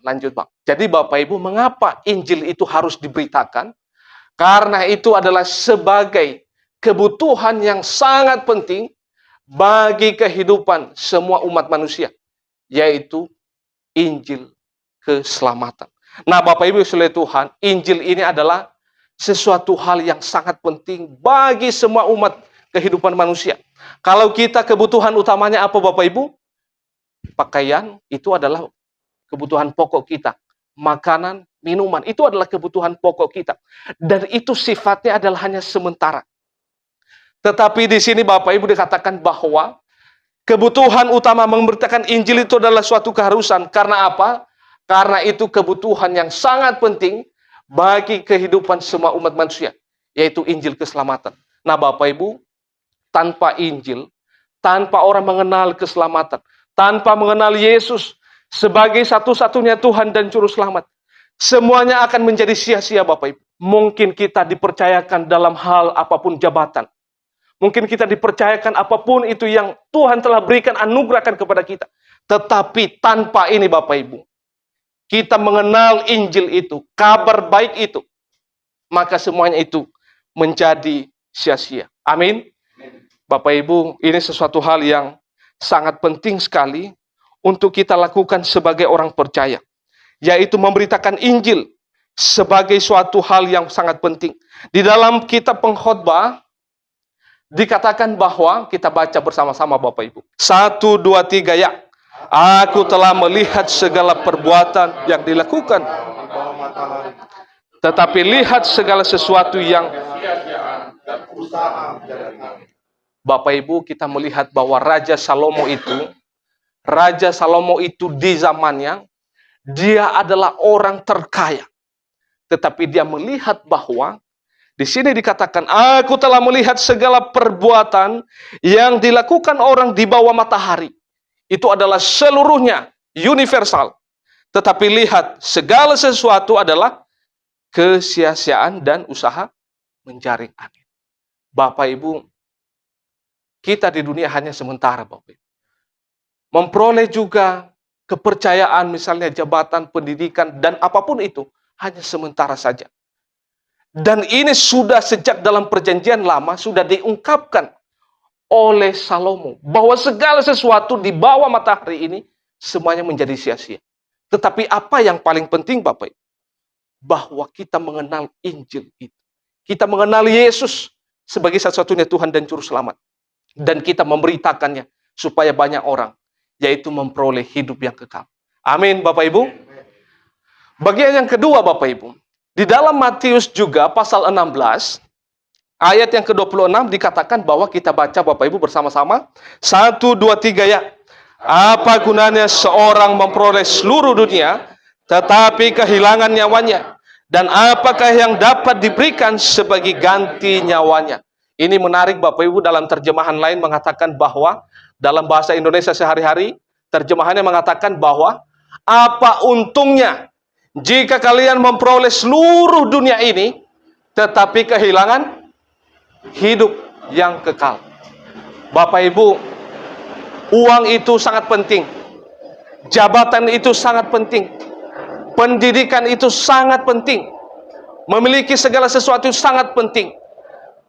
Lanjut, Pak. Jadi Bapak Ibu, mengapa Injil itu harus diberitakan? Karena itu adalah sebagai kebutuhan yang sangat penting bagi kehidupan semua umat manusia, yaitu Injil keselamatan. Nah, Bapak Ibu sekalian Tuhan, Injil ini adalah sesuatu hal yang sangat penting bagi semua umat kehidupan manusia. Kalau kita kebutuhan utamanya apa Bapak Ibu? Pakaian itu adalah kebutuhan pokok kita. Makanan, minuman, itu adalah kebutuhan pokok kita. Dan itu sifatnya adalah hanya sementara. Tetapi di sini Bapak Ibu dikatakan bahwa kebutuhan utama memberitakan Injil itu adalah suatu keharusan. Karena apa? Karena itu kebutuhan yang sangat penting bagi kehidupan semua umat manusia, yaitu Injil keselamatan. Nah Bapak Ibu, tanpa Injil, tanpa orang mengenal keselamatan, tanpa mengenal Yesus sebagai satu-satunya Tuhan dan Juru Selamat, semuanya akan menjadi sia-sia Bapak Ibu. Mungkin kita dipercayakan dalam hal apapun jabatan. Mungkin kita dipercayakan apapun itu yang Tuhan telah berikan anugerahkan kepada kita. Tetapi tanpa ini Bapak Ibu, kita mengenal Injil itu, kabar baik itu, maka semuanya itu menjadi sia-sia. Amin. Bapak Ibu, ini sesuatu hal yang sangat penting sekali untuk kita lakukan sebagai orang percaya, yaitu memberitakan Injil sebagai suatu hal yang sangat penting. Di dalam kitab Pengkhotbah dikatakan bahwa, kita baca bersama-sama Bapak Ibu. 1, 2, 3 ya. Aku telah melihat segala perbuatan yang dilakukan, tetapi lihat segala sesuatu yang Bapak Ibu, kita melihat bahwa Raja Salomo itu di zamannya, dia adalah orang terkaya. Tetapi dia melihat bahwa, di sini dikatakan, aku telah melihat segala perbuatan yang dilakukan orang di bawah matahari. Itu adalah seluruhnya universal. Tetapi lihat, segala sesuatu adalah kesia-siaan dan usaha menjaring angin. Bapak Ibu, kita di dunia hanya sementara Bapak Ibu. Memperoleh juga kepercayaan, misalnya jabatan, pendidikan, dan apapun itu, hanya sementara saja. Dan ini sudah sejak dalam perjanjian lama, sudah diungkapkan oleh Salomo, bahwa segala sesuatu di bawah matahari ini, semuanya menjadi sia-sia. Tetapi apa yang paling penting Bapak Ibu? Bahwa kita mengenal Injil itu. Kita mengenal Yesus sebagai satu-satunya Tuhan dan Juru Selamat. Dan kita memberitakannya supaya banyak orang, yaitu memperoleh hidup yang kekal. Amin Bapak Ibu. Bagian yang kedua Bapak Ibu, di dalam Matius juga pasal 16, ayat yang ke-26 dikatakan bahwa, kita baca Bapak Ibu bersama-sama. 1, 2, 3 ya. Apa gunanya seorang memperoleh seluruh dunia, tetapi kehilangan nyawanya? Dan apakah yang dapat diberikan sebagai ganti nyawanya? Ini menarik Bapak Ibu, dalam terjemahan lain mengatakan bahwa, dalam bahasa Indonesia sehari-hari, terjemahannya mengatakan bahwa, apa untungnya jika kalian memperoleh seluruh dunia ini, tetapi kehilangan hidup yang kekal. Bapak Ibu, uang itu sangat penting. Jabatan itu sangat penting. Pendidikan itu sangat penting. Memiliki segala sesuatu sangat penting.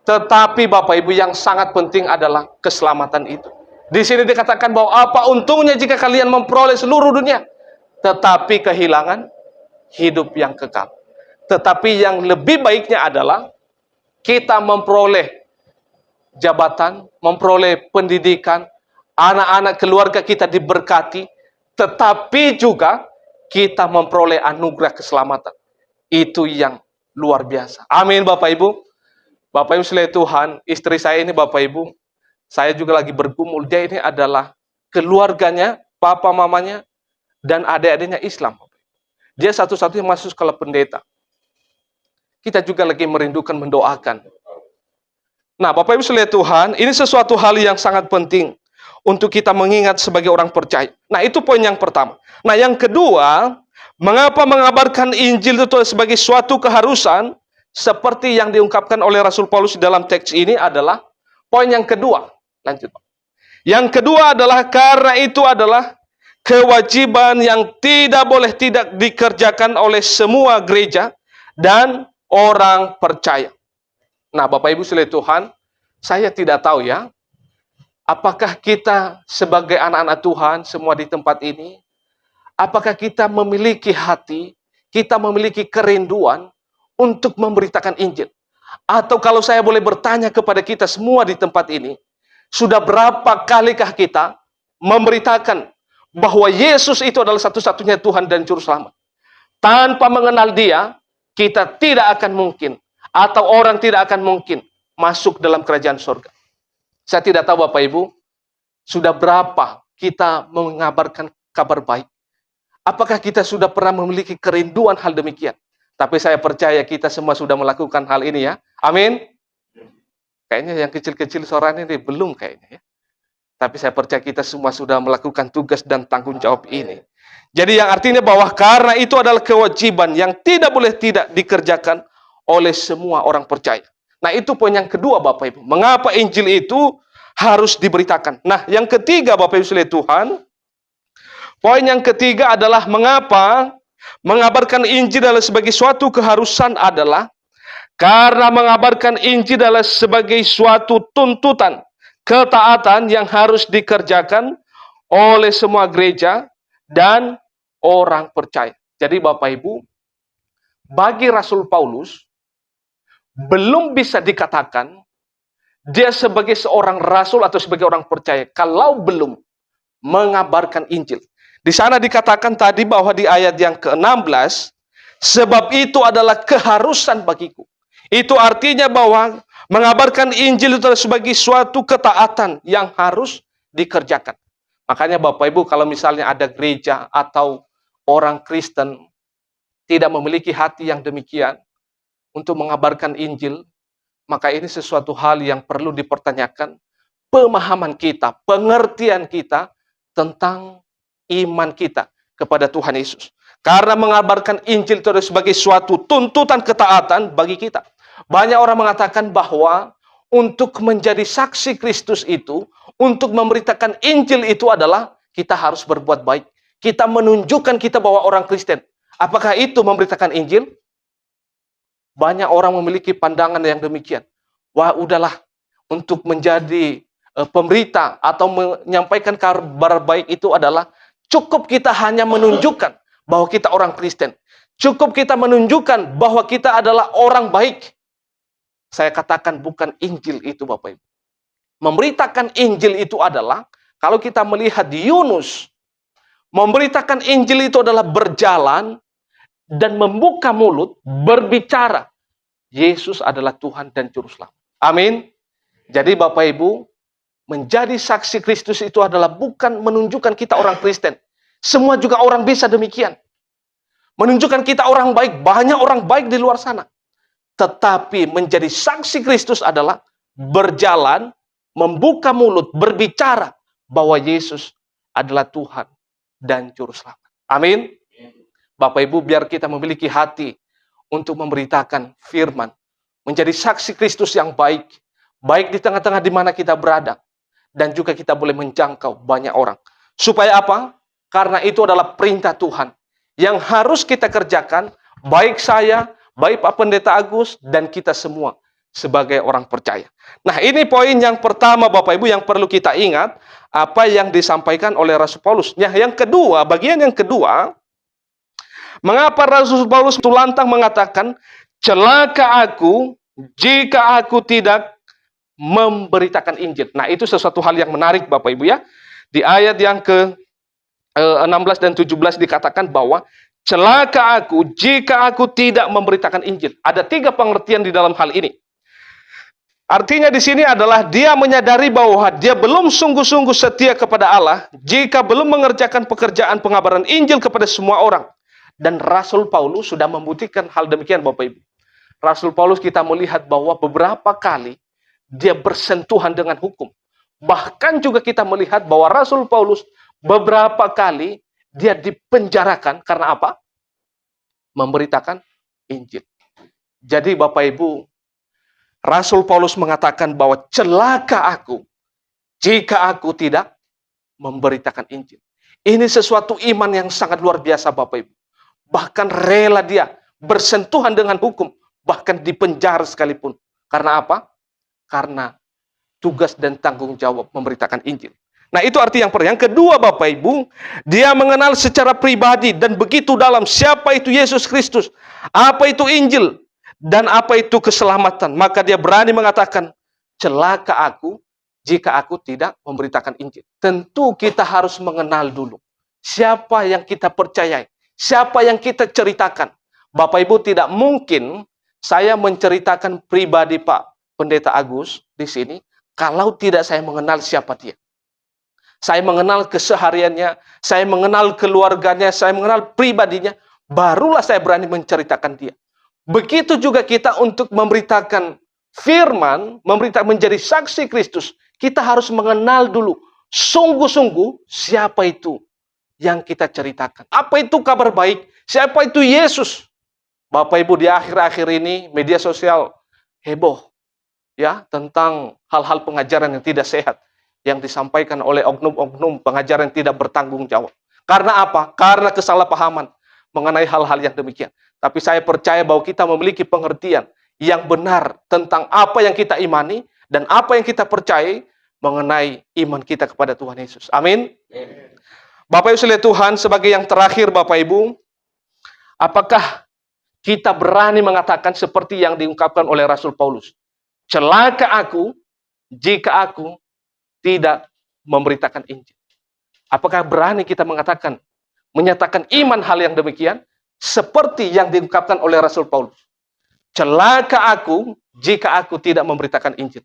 Tetapi Bapak Ibu, yang sangat penting adalah keselamatan itu. Di sini dikatakan bahwa, apa untungnya jika kalian memperoleh seluruh dunia, tetapi kehilangan hidup yang kekal. Tetapi yang lebih baiknya adalah kita memperoleh jabatan, memperoleh pendidikan, anak-anak keluarga kita diberkati, tetapi juga kita memperoleh anugerah keselamatan. Itu yang luar biasa. Amin Bapak Ibu. Bapak Ibu sekalian Tuhan, istri saya ini Bapak Ibu, saya juga lagi bergumul. Dia ini adalah keluarganya, papa mamanya, dan adik-adiknya Islam. Dia satu-satunya masuk sekolah pendeta. Kita juga lagi merindukan, mendoakan. Nah, Bapak Ibu sekalian Tuhan, ini sesuatu hal yang sangat penting untuk kita mengingat sebagai orang percaya. Nah, itu poin yang pertama. Nah, yang kedua, mengapa mengabarkan Injil itu sebagai suatu keharusan, seperti yang diungkapkan oleh Rasul Paulus dalam teks ini adalah poin yang kedua. Lanjut, Pak. Yang kedua adalah karena itu adalah kewajiban yang tidak boleh tidak dikerjakan oleh semua gereja dan orang percaya. Nah, Bapak Ibu sekalian Tuhan, saya tidak tahu ya, apakah kita sebagai anak-anak Tuhan semua di tempat ini, apakah kita memiliki hati, kita memiliki kerinduan untuk memberitakan Injil? Atau kalau saya boleh bertanya kepada kita semua di tempat ini, sudah berapa kalikah kita memberitakan bahwa Yesus itu adalah satu-satunya Tuhan dan Juru Selamat? Tanpa mengenal Dia, kita tidak akan mungkin, atau orang tidak akan mungkin masuk dalam kerajaan surga. Saya tidak tahu Bapak Ibu, sudah berapa kita mengabarkan kabar baik? Apakah kita sudah pernah memiliki kerinduan hal demikian? Tapi saya percaya kita semua sudah melakukan hal ini ya. Amin. Kayaknya yang kecil-kecil suaranya ini belum kayaknya ya. Tapi saya percaya kita semua sudah melakukan tugas dan tanggung jawab ini. Jadi yang artinya bahwa karena itu adalah kewajiban yang tidak boleh tidak dikerjakan oleh semua orang percaya. Nah itu poin yang kedua Bapak Ibu. Mengapa Injil itu harus diberitakan? Nah yang ketiga Bapak Ibu sekalian Tuhan, poin yang ketiga adalah mengapa mengabarkan Injil adalah sebagai suatu keharusan adalah karena mengabarkan Injil adalah sebagai suatu tuntutan, ketaatan yang harus dikerjakan oleh semua gereja dan orang percaya. Jadi Bapak Ibu, bagi Rasul Paulus, belum bisa dikatakan dia sebagai seorang rasul atau sebagai orang percaya kalau belum mengabarkan Injil. Di sana dikatakan tadi bahwa di ayat yang ke-16, sebab itu adalah keharusan bagiku. Itu artinya bahwa mengabarkan Injil itu sebagai suatu ketaatan yang harus dikerjakan. Makanya Bapak Ibu kalau misalnya ada gereja atau orang Kristen tidak memiliki hati yang demikian untuk mengabarkan Injil, maka ini sesuatu hal yang perlu dipertanyakan pemahaman kita, pengertian kita tentang iman kita kepada Tuhan Yesus. Karena mengabarkan Injil itu sebagai suatu tuntutan ketaatan bagi kita. Banyak orang mengatakan bahwa untuk menjadi saksi Kristus itu, untuk memberitakan Injil itu adalah kita harus berbuat baik. Kita menunjukkan kita bahwa orang Kristen. Apakah itu memberitakan Injil? Banyak orang memiliki pandangan yang demikian. Wah, udahlah, untuk menjadi pemberita atau menyampaikan kabar baik itu adalah cukup kita hanya menunjukkan bahwa kita orang Kristen. Cukup kita menunjukkan bahwa kita adalah orang baik. Saya katakan bukan Injil itu Bapak Ibu. Memberitakan Injil itu adalah, kalau kita melihat di Yunus, memberitakan Injil itu adalah berjalan dan membuka mulut, berbicara. Yesus adalah Tuhan dan Juru Selamat. Amin. Jadi Bapak Ibu, menjadi saksi Kristus itu adalah bukan menunjukkan kita orang Kristen. Semua juga orang bisa demikian. Menunjukkan kita orang baik, banyak orang baik di luar sana. Tetapi menjadi saksi Kristus adalah berjalan, membuka mulut, berbicara bahwa Yesus adalah Tuhan dan Juru Selamat. Amin. Bapak Ibu, biar kita memiliki hati untuk memberitakan firman, menjadi saksi Kristus yang baik, baik di tengah-tengah di mana kita berada, dan juga kita boleh menjangkau banyak orang. Supaya apa? Karena itu adalah perintah Tuhan yang harus kita kerjakan, baik saya, baik Pak Pendeta Agus, dan kita semua sebagai orang percaya. Nah, ini poin yang pertama Bapak Ibu yang perlu kita ingat, apa yang disampaikan oleh Rasul Paulus. Nah, yang kedua, bagian yang kedua, mengapa Rasul Paulus itu lantang mengatakan, celaka aku jika aku tidak memberitakan Injil. Nah, itu sesuatu hal yang menarik Bapak Ibu ya. Di ayat yang ke-16 dan 17 dikatakan bahwa celaka aku jika aku tidak memberitakan Injil. Ada 3 pengertian di dalam hal ini. Artinya di sini adalah dia menyadari bahwa dia belum sungguh-sungguh setia kepada Allah jika belum mengerjakan pekerjaan pengabaran Injil kepada semua orang. Dan Rasul Paulus sudah membuktikan hal demikian Bapak Ibu. Rasul Paulus kita melihat bahwa beberapa kali dia bersentuhan dengan hukum. Bahkan juga kita melihat bahwa Rasul Paulus beberapa kali dia dipenjarakan karena apa? Memberitakan Injil. Jadi Bapak Ibu, Rasul Paulus mengatakan bahwa celaka aku jika aku tidak memberitakan Injil. Ini sesuatu iman yang sangat luar biasa Bapak Ibu. Bahkan rela dia bersentuhan dengan hukum, bahkan dipenjara sekalipun. Karena apa? Karena tugas dan tanggung jawab memberitakan Injil. Nah, itu arti yang pertama. Yang kedua Bapak Ibu, dia mengenal secara pribadi dan begitu dalam siapa itu Yesus Kristus, apa itu Injil, dan apa itu keselamatan. Maka dia berani mengatakan, celaka aku jika aku tidak memberitakan Injil. Tentu kita harus mengenal dulu siapa yang kita percayai, siapa yang kita ceritakan. Bapak Ibu, tidak mungkin saya menceritakan pribadi Pak Pendeta Agus di sini kalau tidak saya mengenal siapa dia. Saya mengenal kesehariannya, saya mengenal keluarganya, saya mengenal pribadinya, barulah saya berani menceritakan dia. Begitu juga kita untuk memberitakan firman, menjadi saksi Kristus, kita harus mengenal dulu sungguh-sungguh siapa itu yang kita ceritakan. Apa itu kabar baik? Siapa itu Yesus? Bapak Ibu, di akhir-akhir ini media sosial heboh ya tentang hal-hal pengajaran yang tidak sehat yang disampaikan oleh oknum-oknum pengajaran yang tidak bertanggung jawab. Karena apa? Karena kesalahpahaman mengenai hal-hal yang demikian. Tapi saya percaya bahwa kita memiliki pengertian yang benar tentang apa yang kita imani dan apa yang kita percayai mengenai iman kita kepada Tuhan Yesus. Amin. Bapak Ibu sekalian Tuhan, sebagai yang terakhir Bapak Ibu, apakah kita berani mengatakan seperti yang diungkapkan oleh Rasul Paulus? Celaka aku jika aku tidak memberitakan Injil. Apakah berani kita mengatakan, menyatakan iman hal yang demikian, seperti yang diungkapkan oleh Rasul Paulus? Celaka aku jika aku tidak memberitakan Injil.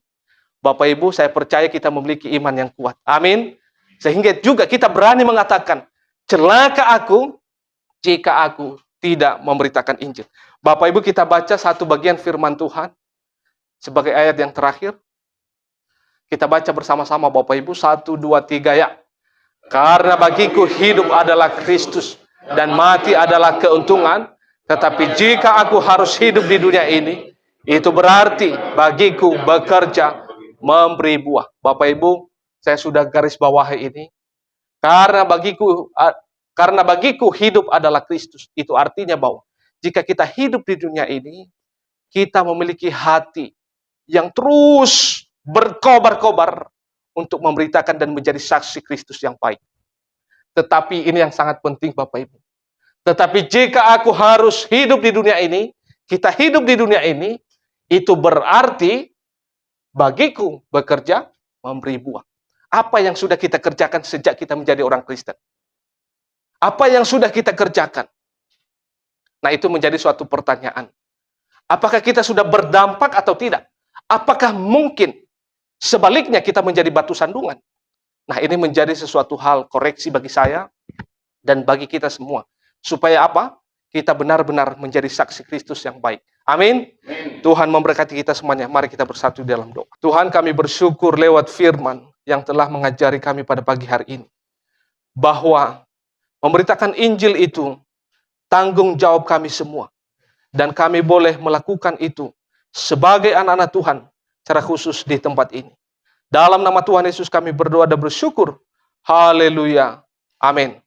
Bapak Ibu, saya percaya kita memiliki iman yang kuat. Amin. Sehingga juga kita berani mengatakan, celaka aku jika aku tidak memberitakan Injil. Bapak Ibu, kita baca satu bagian firman Tuhan sebagai ayat yang terakhir. Kita baca bersama-sama Bapak Ibu, 1, 2, 3 ya. Karena bagiku hidup adalah Kristus dan mati adalah keuntungan, tetapi jika aku harus hidup di dunia ini, itu berarti bagiku bekerja memberi buah. Bapak Ibu, saya sudah garis bawahi ini. Karena bagiku hidup adalah Kristus. Itu artinya bahwa jika kita hidup di dunia ini, kita memiliki hati yang terus berkobar-kobar untuk memberitakan dan menjadi saksi Kristus yang baik. Tetapi ini yang sangat penting Bapak Ibu. Tetapi jika aku harus hidup di dunia ini, kita hidup di dunia ini, itu berarti bagiku bekerja memberi buah. Apa yang sudah kita kerjakan sejak kita menjadi orang Kristen? Apa yang sudah kita kerjakan? Nah, itu menjadi suatu pertanyaan. Apakah kita sudah berdampak atau tidak? Apakah mungkin sebaliknya kita menjadi batu sandungan? Nah, ini menjadi sesuatu hal koreksi bagi saya dan bagi kita semua. Supaya apa? Kita benar-benar menjadi saksi Kristus yang baik. Amin. Tuhan memberkati kita semuanya. Mari kita bersatu dalam doa. Tuhan, kami bersyukur lewat firman yang telah mengajari kami pada pagi hari ini. Bahwa memberitakan Injil itu tanggung jawab kami semua. Dan kami boleh melakukan itu sebagai anak-anak Tuhan secara khusus di tempat ini. Dalam nama Tuhan Yesus kami berdoa dan bersyukur. Haleluya. Amin.